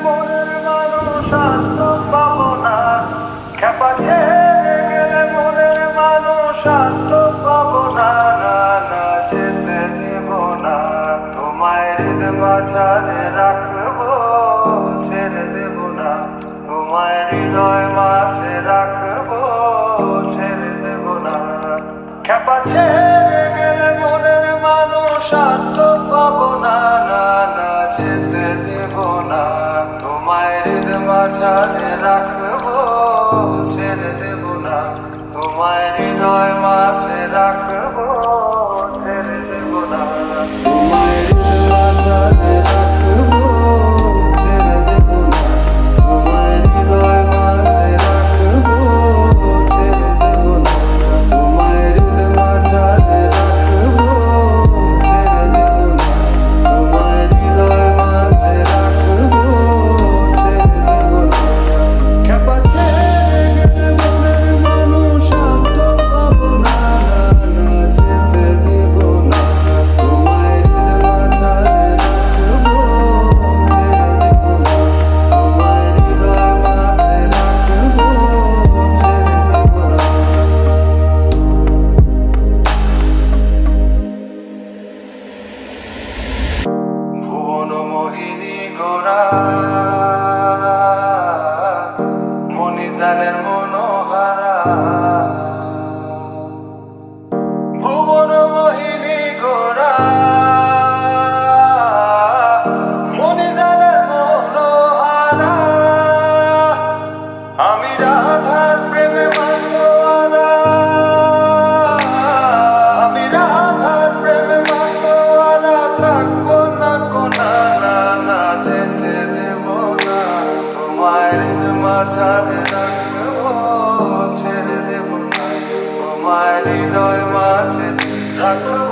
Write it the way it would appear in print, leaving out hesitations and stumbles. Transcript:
মনের মানুষ আত্ম পাবো না, খেপা ছেড়ে গেলে মনের মানুষ আত্ম পাবো না, না না যেতে দেব না, তোমায় হৃদ মাঝারে রাখবো, ছেড়ে দেব না, তোমায় হৃদয় মাঝে রাখবো, ছেড়ে দেব না। খেপা ছেড়ে গেলে মনের মানুষ আত্ম পাবো না, না না যেতে দেব না, তোমায় হৃদ মাঝারে রাখবো, ছেড়ে দেব না, তোমায় হৃদয় মাঝে রাখবো, ছেড়ে দেব না, তোমায় হৃদ মাঝারে রাখবো, ছেড়ে দেব না, তোমায় হৃদয় মাঝে রাখবো, ছেড়ে দেব না, তোমায় হৃদ মাঝারে রাখবো, ছেড়ে দেব না, তোমায় হৃদয় মাঝে রাখবো, ছেড়ে দেব না। খেপা ছেড়ে গেলে মনের মানুষ আত্ম পাবো না, না না যেতে দেব না, তোমায় হৃদ মাঝারে রাখবো, ছেড়ে দেব না, তোমায় হৃদয় মাঝে রাখবো, ছেড়ে দেব না। ভুবন মোহিনী গোরা মণিজানের মনোহারা, ভুবন মোহিনী গোরা মণিজানের মনোহারা, আমি রাধার প্রেমে মাতোয়ারা, আমি রাধার প্রেমে মাতোয়ারা, থাকবো না কোনা, না না যেতে দেব না, তোমায় হৃদ মাঝারে রাখবো, ছেড়ে দেব না, তোমায় হৃদয় মাঝে রাখবো।